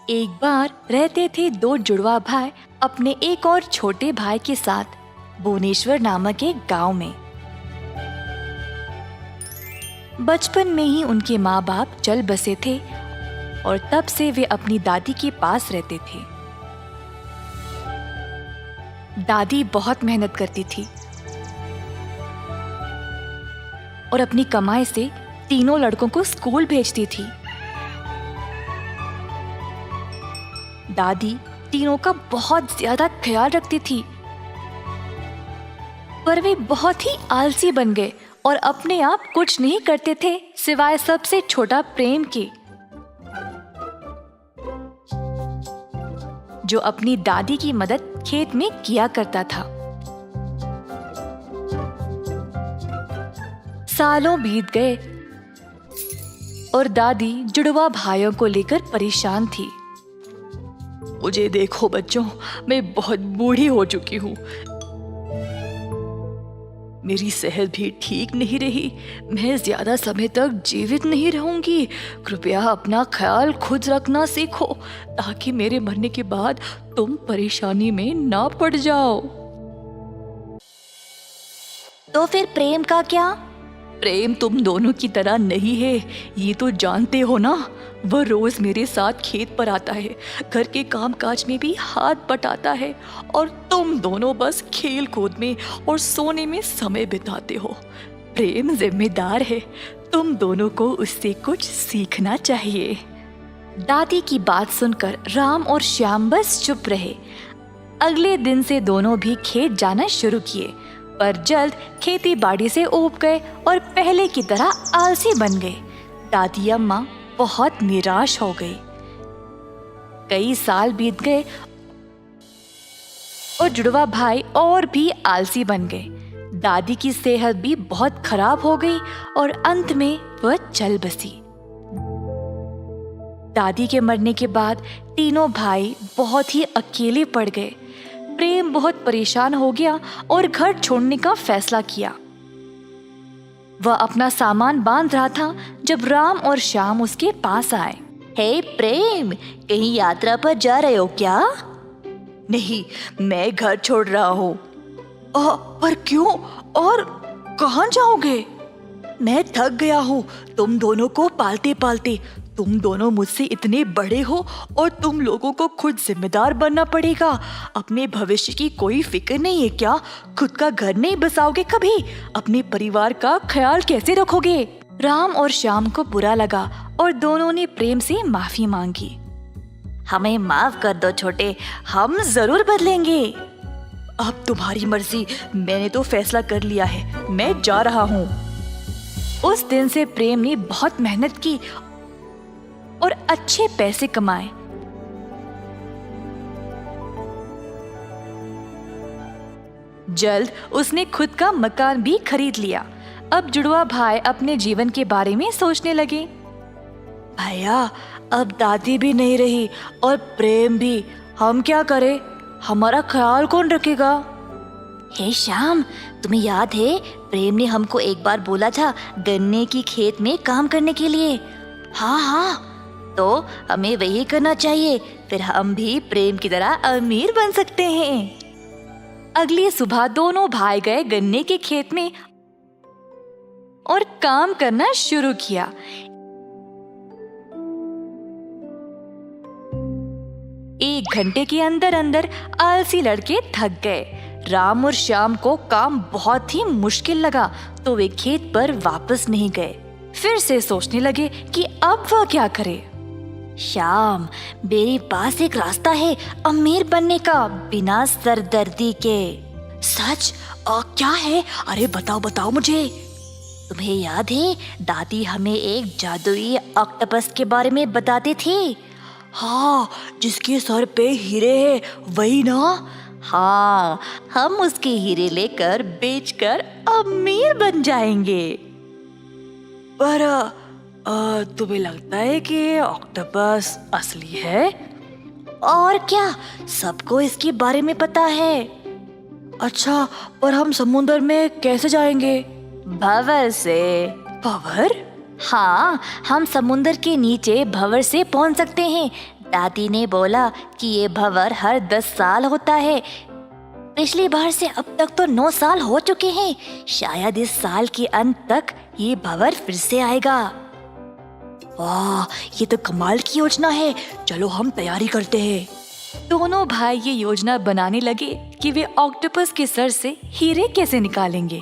एक बार रहते थे दो जुड़वा भाई अपने एक और छोटे भाई के साथ भुवनेश्वर नामक एक गांव में। बचपन में ही उनके माँ बाप चल बसे थे और तब से वे अपनी दादी के पास रहते थे। दादी बहुत मेहनत करती थी और अपनी कमाई से तीनों लड़कों को स्कूल भेजती थी। दादी तीनों का बहुत ज्यादा ख्याल रखती थी, पर वे बहुत ही आलसी बन गए और अपने आप कुछ नहीं करते थे सिवाय सबसे छोटा प्रेम के, जो अपनी दादी की मदद खेत में किया करता था। सालों बीत गए और दादी जुड़वा भाइयों को लेकर परेशान थी। मुझे देखो बच्चों, मैं बहुत बूढ़ी हो चुकी हूँ। मेरी सेहत भी ठीक नहीं रही। मैं ज्यादा समय तक जीवित नहीं रहूंगी। कृपया अपना ख्याल खुद रखना सीखो ताकि मेरे मरने के बाद तुम परेशानी में ना पड़ जाओ। तो फिर प्रेम का क्या? प्रेम तुम दोनों की तरह नहीं है, ये तो जानते हो ना। वह रोज मेरे साथ खेत पर आता है, घर के काम काज में भी हाथ बटाता है और तुम दोनों बस खेल कूद में और सोने में समय बिताते हो। प्रेम जिम्मेदार है, तुम दोनों को उससे कुछ सीखना चाहिए। दादी की बात सुनकर राम और श्याम बस चुप रहे। अगले दिन से दोनों भी खेत जाना शुरू किए, पर जल्द खेती बाड़ी से ऊब गए और पहले की तरह आलसी बन गए। दादी अम्मा बहुत निराश हो गई। कई साल बीत गए और जुड़वा भाई और भी आलसी बन गए। दादी की सेहत भी बहुत खराब हो गई और अंत में वह चल बसी। दादी के मरने के बाद तीनों भाई बहुत ही अकेले पड़ गए। प्रेम बहुत परेशान हो गया और घर छोड़ने का फैसला किया। वह अपना सामान बांध रहा था जब राम और श्याम उसके पास आए। हे प्रेम, कहीं यात्रा पर जा रहे हो क्या? नहीं, मैं घर छोड़ रहा हूँ। पर क्यों और कहाँ जाओगे? मैं थक गया हूँ तुम दोनों को पालते पालते। तुम दोनों मुझसे इतने बड़े हो और तुम लोगों को खुद जिम्मेदार बनना पड़ेगा। अपने भविष्य की कोई फिक्र नहीं है क्या? खुद का घर नहीं बसाओगे कभी? अपने परिवार का ख्याल कैसे रखोगे? राम और श्याम को बुरा लगा और दोनों ने प्रेम से माफी मांगी। हमें माफ कर दो छोटे, हम जरूर बदलेंगे। अब तुम्हारी मर्जी, मैंने तो फैसला कर लिया है, मैं जा रहा हूँ। उस दिन से प्रेम ने बहुत मेहनत की और अच्छे पैसे कमाए। जल्द उसने खुद का मकान भी खरीद लिया। अब जुड़वा भाई अपने जीवन के बारे में सोचने लगे। भैया, अब दादी भी नहीं रही और प्रेम भी, हम क्या करें? हमारा ख्याल कौन रखेगा? हे श्याम, तुम्हें याद है प्रेम ने हमको एक बार बोला था गन्ने की खेत में काम करने के लिए? हाँ, तो हमें वही करना चाहिए, फिर हम भी प्रेम की तरह अमीर बन सकते हैं। अगली सुबह दोनों भाई गए गन्ने के खेत में और काम करना शुरू किया। एक घंटे के अंदर अंदर आलसी लड़के थक गए। राम और श्याम को काम बहुत ही मुश्किल लगा तो वे खेत पर वापस नहीं गए। फिर से सोचने लगे कि अब वह क्या करे। श्याम, मेरे पास एक रास्ता है अमीर बनने का बिना सरदर्दी के। सच? क्या है? अरे बताओ मुझे। तुम्हें याद है दादी हमें एक जादुई ऑक्टोपस के बारे में बताती थी? हाँ, जिसके सर पे हीरे है, वही ना? हाँ, हम उसके हीरे लेकर बेचकर अमीर बन जाएंगे। पर तुम्हें लगता है कि ऑक्टोपस असली है? और क्या, सबको इसके बारे में पता है। अच्छा, पर हम समुद्र में कैसे जाएंगे? भंवर से। भंवर? हाँ, हम समुद्र के नीचे भंवर से पहुंच सकते हैं। दादी ने बोला कि ये भंवर हर 10 साल होता है। पिछली बार से अब तक तो 9 साल हो चुके हैं। शायद इस साल के अंत तक ये भंवर फिर से आएगा। वाह, ये तो कमाल की योजना है। चलो हम तैयारी करते हैं। दोनों भाई ये योजना बनाने लगे कि वे ऑक्टोपस के सर से हीरे कैसे निकालेंगे।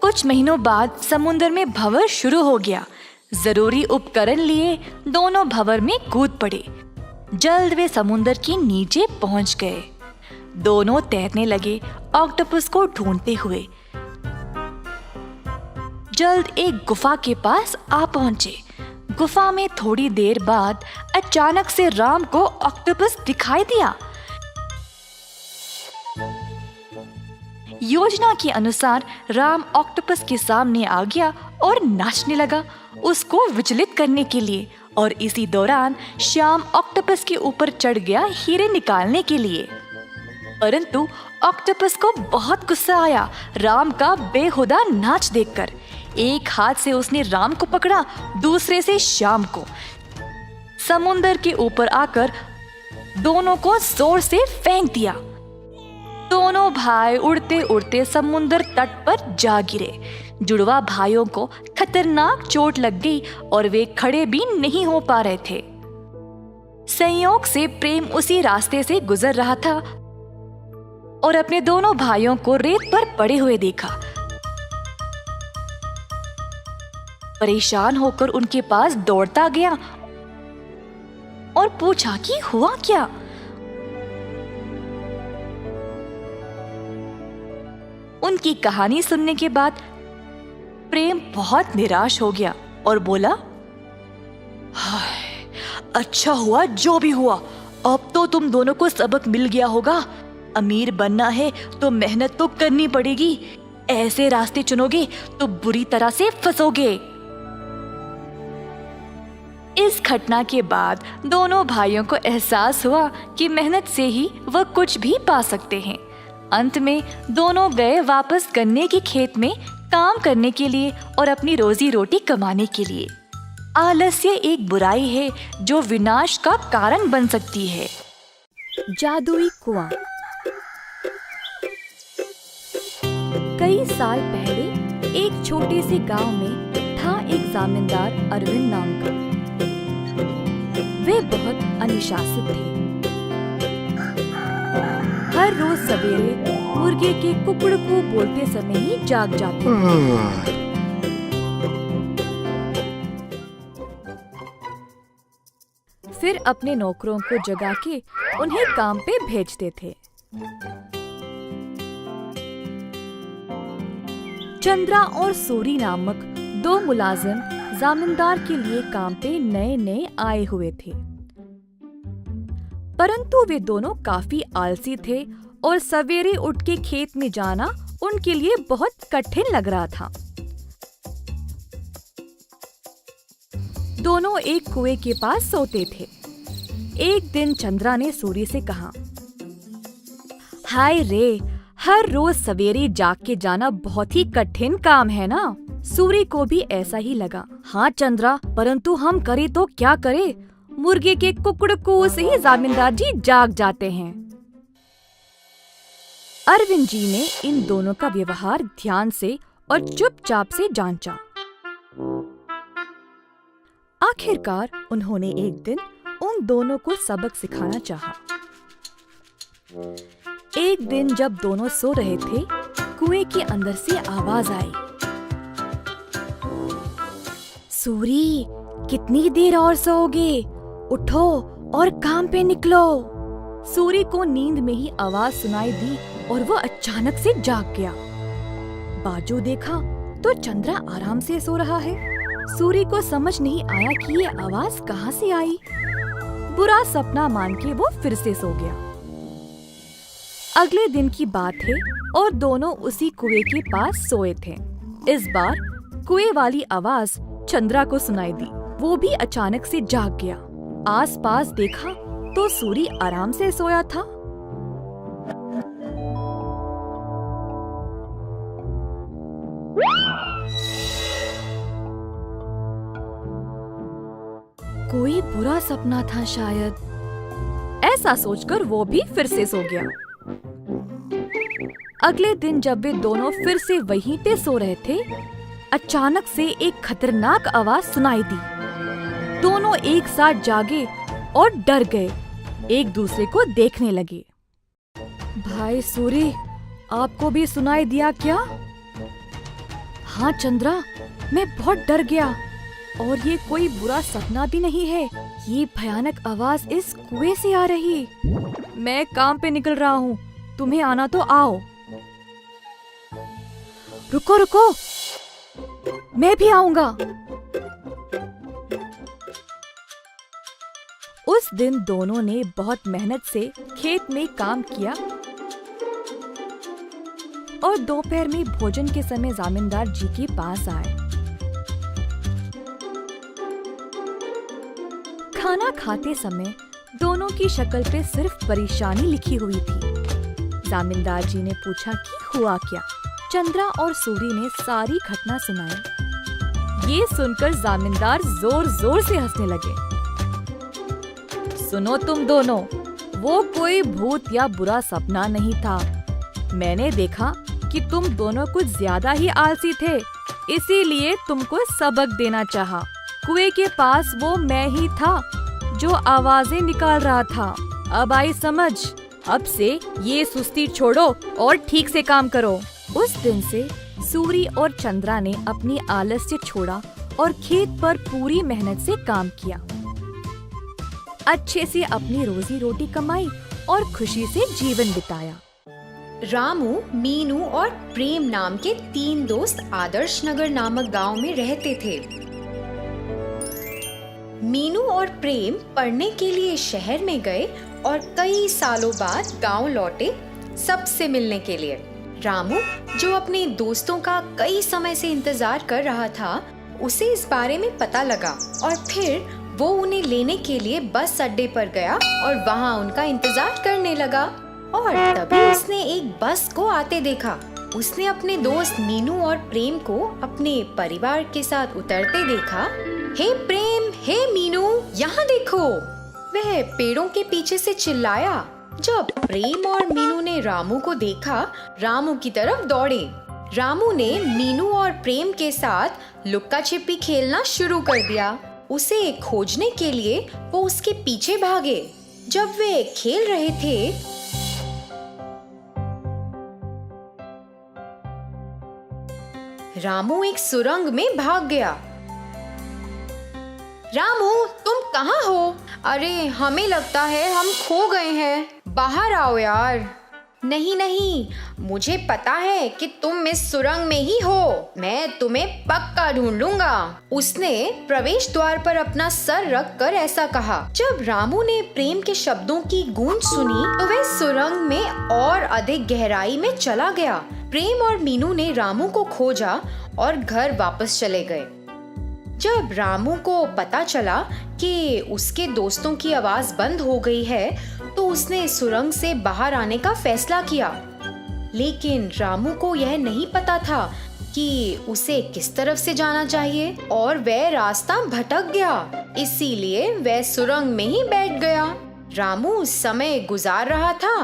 कुछ महीनों बाद समुद्र में भंवर शुरू हो गया। जरूरी उपकरण लिए दोनों भंवर में कूद पड़े। जल्द वे समुद्र के नीचे पहुंच गए। दोनों तैरने लगे ऑक्टोपस को ढूंढते हुए। जल्द एक गुफा के पास आ पहुंचे। गुफा में थोड़ी देर बाद अचानक से राम को ऑक्टोपस दिखाई दिया। योजना के अनुसार राम ऑक्टोपस के सामने आ गया और नाचने लगा उसको विचलित करने के लिए। और इसी दौरान श्याम ऑक्टोपस के ऊपर चढ़ गया हीरे निकालने के लिए। परंतु ऑक्टोपस को बहुत गुस्सा आया राम का बेहुदा नाच देखकर। एक हाथ से उसने राम को पकड़ा, दूसरे से श्याम को। समुंदर के ऊपर आकर दोनों को जोर से फेंक दिया। दोनों भाई उड़ते उड़ते समुंदर तट पर जा गिरे। जुड़वा भाइयों को खतरनाक चोट लग गई और वे खड़े भी नहीं हो पा रहे थे। संयोग से प्रेम उसी रास्ते से गुजर रहा था और अपने दोनों भाइयों को रेत पर पड़े हुए देखा। परेशान होकर उनके पास दौड़ता गया और पूछा कि हुआ क्या। उनकी कहानी सुनने के बाद प्रेम बहुत निराश हो गया और बोला, हाय, अच्छा हुआ जो भी हुआ। अब तो तुम दोनों को सबक मिल गया होगा। अमीर बनना है तो मेहनत तो करनी पड़ेगी। ऐसे रास्ते चुनोगे तो बुरी तरह से फंसोगे। इस घटना के बाद दोनों भाइयों को एहसास हुआ कि मेहनत से ही वह कुछ भी पा सकते हैं। अंत में दोनों गए वापस गन्ने के खेत में काम करने के लिए और अपनी रोजी रोटी कमाने के लिए। आलस्य एक बुराई है जो विनाश का कारण बन सकती है। जादुई कुआं। कई साल पहले एक छोटे से गांव में था एक जमींदार अरविंद नाम का। वे बहुत अनुशासित थे। हर रोज सवेरे मुर्गे के कुकड़ को बोलते समय ही जाग जाते थे। फिर अपने नौकरों को जगा के उन्हें काम पे भेजते थे। चंद्रा और सूरी नामक 2 मुलाजिम जमींदार के लिए काम पे नए नए आए हुए थे। परंतु वे दोनों काफी आलसी थे और सवेरे उठ के खेत में जाना उनके लिए बहुत कठिन लग रहा था। दोनों एक कुएं के पास सोते थे। एक दिन चंद्रा ने सूरी से कहा, हाय रे, हर रोज सवेरे जाग के जाना बहुत ही कठिन काम है ना। सूरी को भी ऐसा ही लगा। हाँ चंद्रा, परंतु हम करे तो क्या करे, मुर्गे के कुकड़ को से ही जमींदार जी जाग जाते हैं। अरविंद जी ने इन दोनों का व्यवहार ध्यान से और चुपचाप से जांचा। आखिरकार उन्होंने एक दिन उन दोनों को सबक सिखाना चाहा। एक दिन जब दोनों सो रहे थे, कुएं के अंदर से आवाज आई, सूरी, कितनी देर और सोओगे? उठो और काम पे निकलो। सूरी को नींद में ही आवाज सुनाई दी और वो अचानक से जाग गया। बाजू देखा तो चंद्रा आराम से सो रहा है। सूरी को समझ नहीं आया कि ये आवाज कहाँ से आई। बुरा सपना मान के वो फिर से सो गया। अगले दिन की बात है और दोनों उसी कुएं के पास सोए थे। इस बार कुएं वाली आवाज चंद्रा को सुनाई दी। वो भी अचानक से जाग गया। आसपास देखा तो सूरी आराम से सोया था। कोई बुरा सपना था शायद। ऐसा सोचकर वो भी फिर से सो गया। अगले दिन जब वे दोनों फिर से वहीं पे सो रहे थे, अचानक से एक खतरनाक आवाज सुनाई दी। दोनों एक साथ जागे और डर गए, एक दूसरे को देखने लगे। भाई सूरी, आपको भी सुनाई दिया क्या? हाँ चंद्रा, मैं बहुत डर गया, और ये कोई बुरा सपना भी नहीं है। ये भयानक आवाज इस कुएं से आ रही। मैं काम पे निकल रहा हूँ, तुम्हें आना तो आओ। रुको रुको, मैं भी आऊंगा। उस दिन दोनों ने बहुत मेहनत से खेत में काम किया और दोपहर में भोजन के समय जमींदार जी के पास आए। खाना खाते समय दोनों की शक्ल पे सिर्फ परेशानी लिखी हुई थी। जमींदार जी ने पूछा कि हुआ क्या। चंद्रा और सूरी ने सारी घटना सुनाई। ये सुनकर जमींदार जोर जोर से हंसने लगे। सुनो तुम दोनों, वो कोई भूत या बुरा सपना नहीं था। मैंने देखा कि तुम दोनों कुछ ज्यादा ही आलसी थे, इसीलिए तुमको सबक देना चाहा। कुएं के पास वो मैं ही था जो आवाजें निकाल रहा था। अब आई समझ। अब से ये सुस्ती छोड़ो और ठीक से काम करो। उस दिन से सूरी और चंद्रा ने अपनी आलस्य छोड़ा और खेत पर पूरी मेहनत से काम किया। अच्छे से अपनी रोजी रोटी कमाई और खुशी से जीवन बिताया। रामू, मीनू और प्रेम नाम के 3 दोस्त आदर्श नगर नामक गांव में रहते थे। मीनू और प्रेम पढ़ने के लिए शहर में गए और कई सालों बाद गांव लौटे सबसे मिलने के लिए। रामू, जो अपने दोस्तों का कई समय से इंतजार कर रहा था, उसे इस बारे में पता लगा और फिर वो उन्हें लेने के लिए बस अड्डे पर गया और वहाँ उनका इंतजार करने लगा। और तभी उसने एक बस को आते देखा। उसने अपने दोस्त मीनू और प्रेम को अपने परिवार के साथ उतरते देखा। हे प्रेम, हे मीनू, यहाँ देखो! वह पेड़ों के पीछे से चिल्लाया। जब प्रेम और मीनू ने रामू को देखा, रामू की तरफ दौड़े। रामू ने मीनू और प्रेम के साथ लुक्का छिपी खेलना शुरू कर दिया। उसे खोजने के लिए वो उसके पीछे भागे। जब वे खेल रहे थे, रामू एक सुरंग में भाग गया। रामू, तुम कहाँ हो? अरे, हमें लगता है हम खो गए हैं। बाहर आओ यार। नहीं नहीं, मुझे पता है कि तुम इस सुरंग में ही हो। मैं तुम्हें पक्का ढूंढ लूंगा। उसने प्रवेश द्वार पर अपना सर रख कर ऐसा कहा। जब रामू ने प्रेम के शब्दों की गूंज सुनी तो वह सुरंग में और अधिक गहराई में चला गया। प्रेम और मीनू ने रामू को खोजा और घर वापस चले गए। जब रामू को पता चला कि उसके दोस्तों की आवाज बंद हो गई है, तो उसने सुरंग से बाहर आने का फैसला किया। लेकिन रामू को यह नहीं पता था कि उसे किस तरफ से जाना चाहिए और वह रास्ता भटक गया। इसीलिए वह सुरंग में ही बैठ गया। रामू समय गुजार रहा था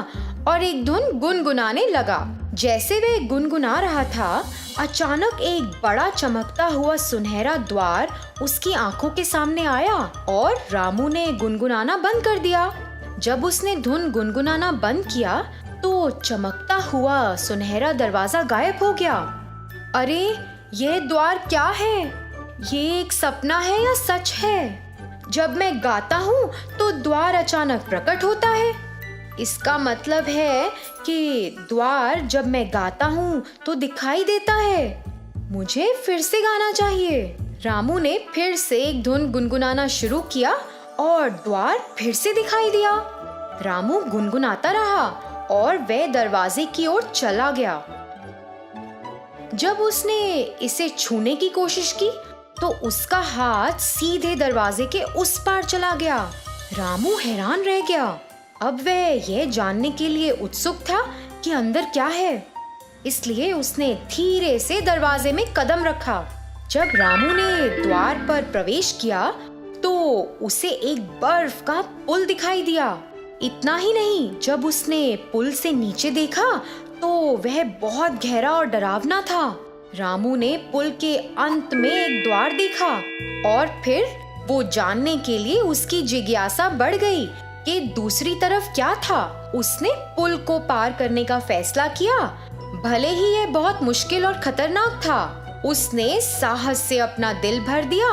और एक धुन गुनगुनाने लगा। जैसे वह गुनगुना रहा था, अचानक एक बड़ा चमकता हुआ सुनहरा द्वार उसकी आंखों के सामने आया और रामू ने गुनगुनाना बंद कर दिया। जब उसने धुन गुनगुनाना बंद किया तो चमकता हुआ सुनहरा दरवाजा गायब हो गया। अरे, यह द्वार क्या है? ये एक सपना है या सच है? जब मैं गाता हूँ तो द्वार अचानक प्रकट होता है। इसका मतलब है कि द्वार जब मैं गाता हूँ तो दिखाई देता है। मुझे फिर से गाना चाहिए। रामू ने फिर से एक धुन गुनगुनाना शुरू किया और द्वार फिर से दिखाई दिया। रामू गुनगुनाता रहा और वह दरवाजे की ओर चला गया। जब उसने इसे छूने की कोशिश की तो उसका हाथ सीधे दरवाजे के उस पार चला गया। रामू हैरान रह गया। अब वह यह जानने के लिए उत्सुक था कि अंदर क्या है, इसलिए उसने धीरे से दरवाजे में कदम रखा। जब रामू ने द्वार पर प्रवेश किया तो उसे एक बर्फ का पुल दिखाई दिया। इतना ही नहीं, जब उसने पुल से नीचे देखा तो वह बहुत गहरा और डरावना था। रामू ने पुल के अंत में एक द्वार देखा और फिर वो जानने के लिए उसकी जिज्ञासा बढ़ गई कि दूसरी तरफ क्या था। उसने पुल को पार करने का फैसला किया, भले ही यह बहुत मुश्किल और खतरनाक था। उसने साहस से अपना दिल भर दिया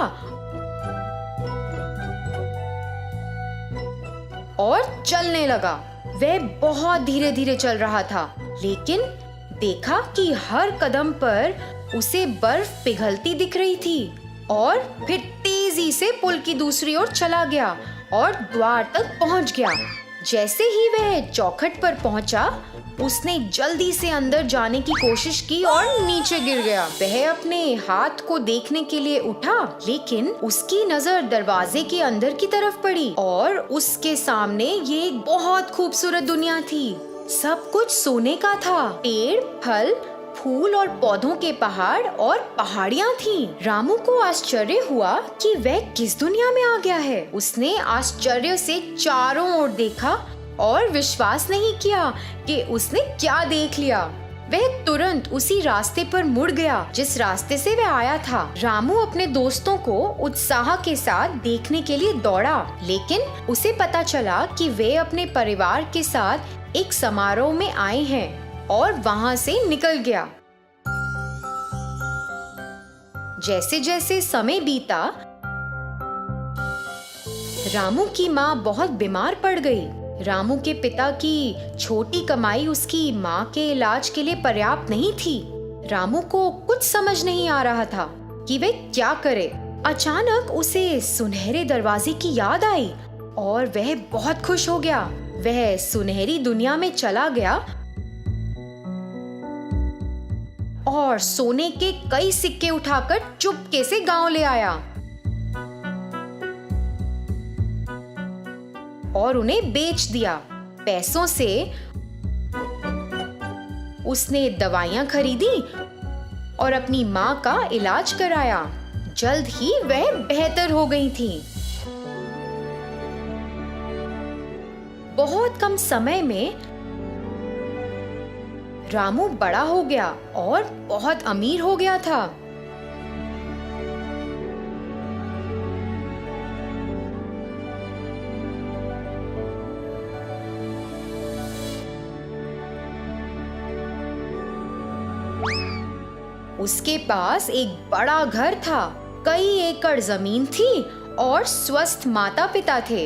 और चलने लगा। वह बहुत धीरे धीरे चल रहा था, लेकिन देखा कि हर कदम पर उसे बर्फ पिघलती दिख रही थी और फिर तेजी से पुल की दूसरी ओर चला गया और द्वार तक पहुंच गया। जैसे ही वह चौखट पर पहुंचा, उसने जल्दी से अंदर जाने की कोशिश की और नीचे गिर गया। वह अपने हाथ को देखने के लिए उठा, लेकिन उसकी नजर दरवाजे के अंदर की तरफ पड़ी और उसके सामने ये एक बहुत खूबसूरत दुनिया थी। सब कुछ सोने का था। पेड़, फल, फूल और पौधों के पहाड़ और पहाड़ियाँ थीं। रामू को आश्चर्य हुआ कि वह किस दुनिया में आ गया है। उसने आश्चर्य से चारों ओर देखा और विश्वास नहीं किया कि उसने क्या देख लिया। वह तुरंत उसी रास्ते पर मुड़ गया जिस रास्ते से वह आया था। रामू अपने दोस्तों को उत्साह के साथ देखने के लिए दौड़ा, लेकिन उसे पता चला कि वे अपने परिवार के साथ एक समारोह में आए हैं और वहाँ से निकल गया। जैसे जैसे समय बीता, रामू की माँ बहुत बीमार पड़ गई। रामू के पिता की छोटी कमाई उसकी माँ के इलाज के लिए पर्याप्त नहीं थी। रामू को कुछ समझ नहीं आ रहा था कि वे क्या करे। अचानक उसे सुनहरे दरवाजे की याद आई और वह बहुत खुश हो गया। वह सुनहरी दुनिया में चला गया और सोने के कई सिक्के उठाकर चुपके से गांव ले आया और उन्हें बेच दिया। पैसों से उसने दवाइयां खरीदी और अपनी माँ का इलाज कराया। जल्द ही वह बेहतर हो गई थी। बहुत कम समय में रामू बड़ा हो गया और बहुत अमीर हो गया था। उसके पास एक बड़ा घर था, कई एकड़ जमीन थी और स्वस्थ माता पिता थे।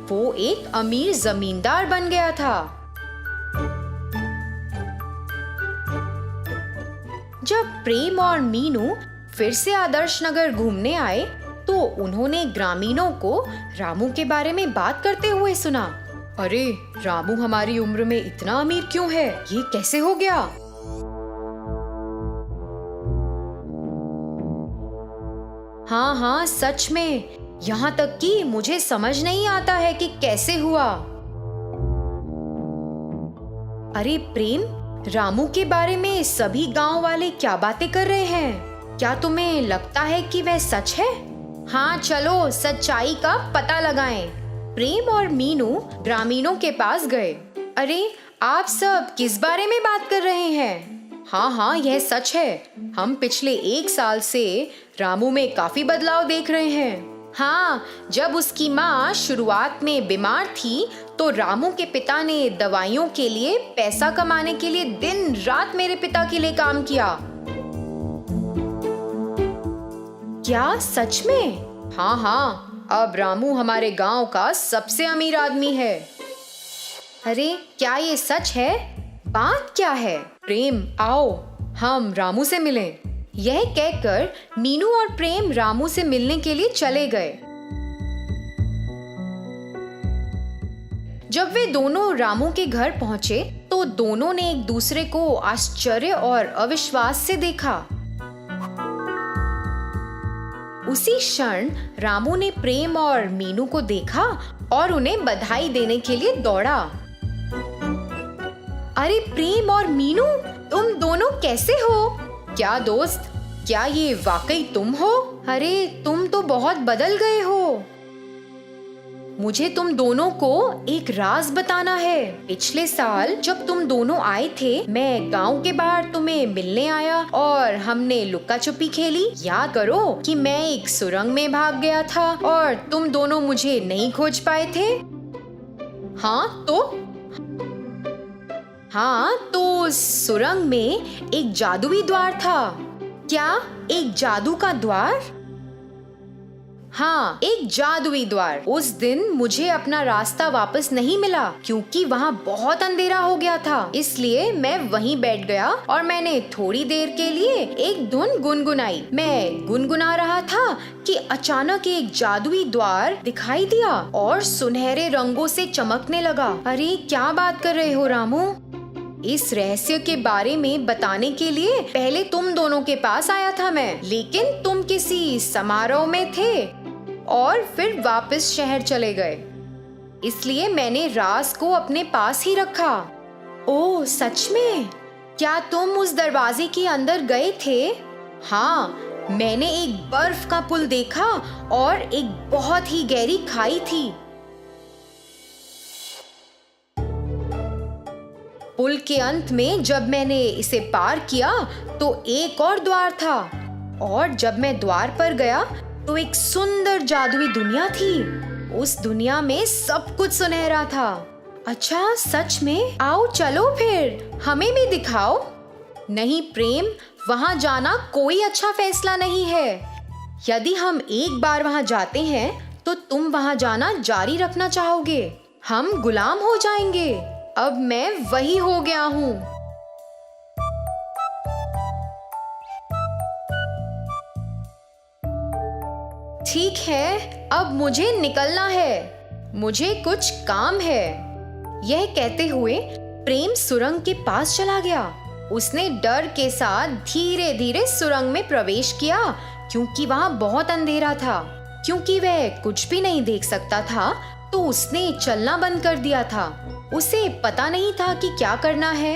वो एक अमीर जमींदार बन गया था। जब प्रेम और मीनू फिर से आदर्श नगर घूमने आए तो उन्होंने ग्रामीणों को रामू के बारे में बात करते हुए सुना। अरे, रामू हमारी उम्र में इतना अमीर क्यों है? ये कैसे हो गया? हाँ हाँ, सच में। यहाँ तक कि मुझे समझ नहीं आता है कि कैसे हुआ। अरे प्रेम, रामू के बारे में सभी गांव वाले क्या बातें कर रहे हैं? क्या तुम्हें लगता है कि वह सच है? हाँ, चलो सच्चाई का पता लगाएं। प्रेम और मीनू ग्रामीणों के पास गए। अरे, आप सब किस बारे में बात कर रहे हैं? हाँ हाँ, यह सच है। हम पिछले 1 साल से रामू में काफी बदलाव देख रहे हैं। हाँ, जब उसकी माँ शुरुआत में बीमार थी तो रामू के पिता ने दवाइयों के लिए पैसा कमाने के लिए दिन रात मेरे पिता के लिए काम किया। क्या सच में? हाँ हाँ, अब रामू हमारे गांव का सबसे अमीर आदमी है। अरे, क्या ये सच है? बात क्या है? प्रेम, आओ हम रामू से मिलें। यह कहकर मीनू और प्रेम रामू से मिलने के लिए चले गए। जब वे दोनों रामू के घर पहुंचे तो दोनों ने एक दूसरे को आश्चर्य और अविश्वास से देखा। उसी क्षण रामू ने प्रेम और मीनू को देखा और उन्हें बधाई देने के लिए दौड़ा। अरे प्रेम और मीनू, तुम दोनों कैसे हो? क्या दोस्त, क्या ये वाकई तुम हो? अरे तुम तो बहुत बदल गए हो। मुझे तुम दोनों को एक राज बताना है। पिछले साल जब तुम दोनों आए थे, मैं गांव के बाहर तुम्हें मिलने आया और हमने लुक्का छुपी खेली। याद करो कि मैं एक सुरंग में भाग गया था और तुम दोनों मुझे नहीं खोज पाए थे। हाँ तो सुरंग में एक जादुई द्वार था। क्या एक जादू का द्वार? हाँ, एक जादुई द्वार। उस दिन मुझे अपना रास्ता वापस नहीं मिला क्योंकि वहाँ बहुत अंधेरा हो गया था। इसलिए मैं वहीं बैठ गया और मैंने थोड़ी देर के लिए एक धुन गुनगुनाई। मैं गुनगुना रहा था कि अचानक एक जादुई द्वार दिखाई दिया और सुनहरे रंगों से चमकने लगा। अरे क्या बात कर रहे हो रामू? इस रहस्य के बारे में बताने के लिए पहले तुम दोनों के पास आया था मैं, लेकिन तुम किसी समारोह में थे और फिर वापस शहर चले गए। इसलिए मैंने राज को अपने पास ही रखा। ओह सच में? क्या तुम उस दरवाजे के अंदर गए थे? हाँ, मैंने एक बर्फ का पुल देखा और एक बहुत ही गहरी खाई थी। पुल के अंत में जब मैंने इसे पार किया तो एक और द्वार था और जब मैं द्वार पर गया तो एक सुंदर जादुई दुनिया थी। उस दुनिया में सब कुछ सुनहरा था। अच्छा सच में? आओ चलो फिर, हमें भी दिखाओ। नहीं प्रेम, वहाँ जाना कोई अच्छा फैसला नहीं है। यदि हम एक बार वहाँ जाते हैं तो तुम वहाँ जाना जारी रखना चाहोगे। हम गुलाम हो जाएंगे। अब मैं वही हो गया हूँ। ठीक है, अब मुझे निकलना है। मुझे कुछ काम है। यह कहते हुए प्रेम सुरंग के पास चला गया। उसने डर के साथ धीरे धीरे सुरंग में प्रवेश किया क्योंकि वहाँ बहुत अंधेरा था। क्योंकि वह कुछ भी नहीं देख सकता था तो उसने चलना बंद कर दिया था। उसे पता नहीं था कि क्या करना है,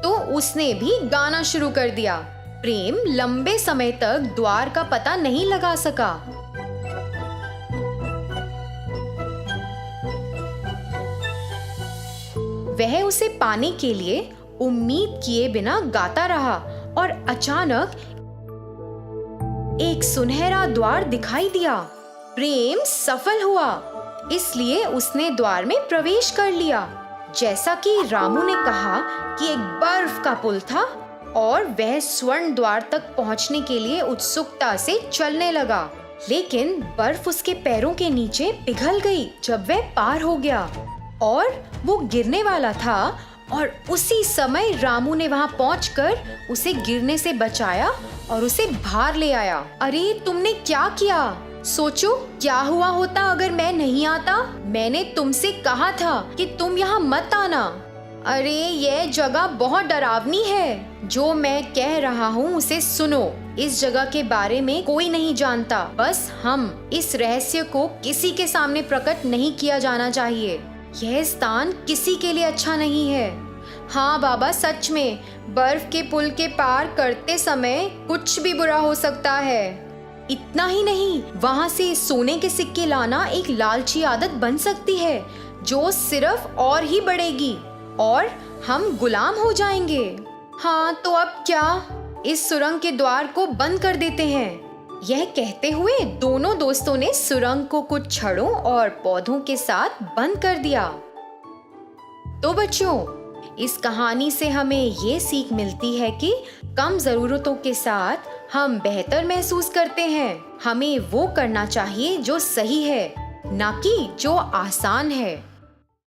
तो उसने भी गाना शुरू कर दिया। प्रेम लंबे समय तक द्वार का पता नहीं लगा सका। वह उसे पाने के लिए उम्मीद किए बिना गाता रहा और अचानक एक सुनहरा द्वार दिखाई दिया। प्रेम सफल हुआ, इसलिए उसने द्वार में प्रवेश कर लिया। जैसा कि रामू ने कहा कि एक बर्फ का पुल था और वह स्वर्ण द्वार तक पहुंचने के लिए उत्सुकता से चलने लगा, लेकिन बर्फ उसके पैरों के नीचे पिघल गई जब वह पार हो गया और वो गिरने वाला था। और उसी समय रामू ने वहां पहुंचकर उसे गिरने से बचाया और उसे बाहर ले आया। अरे तुमने क्या किया? सोचो क्या हुआ होता अगर मैं नहीं आता। मैंने तुमसे कहा था कि तुम यहाँ मत आना। अरे यह जगह बहुत डरावनी है। जो मैं कह रहा हूँ उसे सुनो। इस जगह के बारे में कोई नहीं जानता, बस हम। इस रहस्य को किसी के सामने प्रकट नहीं किया जाना चाहिए। यह स्थान किसी के लिए अच्छा नहीं है। हाँ बाबा, सच में बर्फ के पुल के पार करते समय कुछ भी बुरा हो सकता है। इतना ही नहीं, वहाँ से सोने के सिक्के लाना एक लालची आदत बन सकती है जो सिर्फ और ही बढ़ेगी और हम गुलाम हो जाएंगे। हाँ तो अब क्या? इस सुरंग के द्वार को बंद कर देते हैं। यह कहते हुए दोनों दोस्तों ने सुरंग को कुछ छड़ों और पौधों के साथ बंद कर दिया। तो बच्चों, इस कहानी से हमें ये सीख मिलती है कि कम जरूरतों के साथ हम बेहतर महसूस करते हैं। हमें वो करना चाहिए जो सही है, ना कि जो आसान है।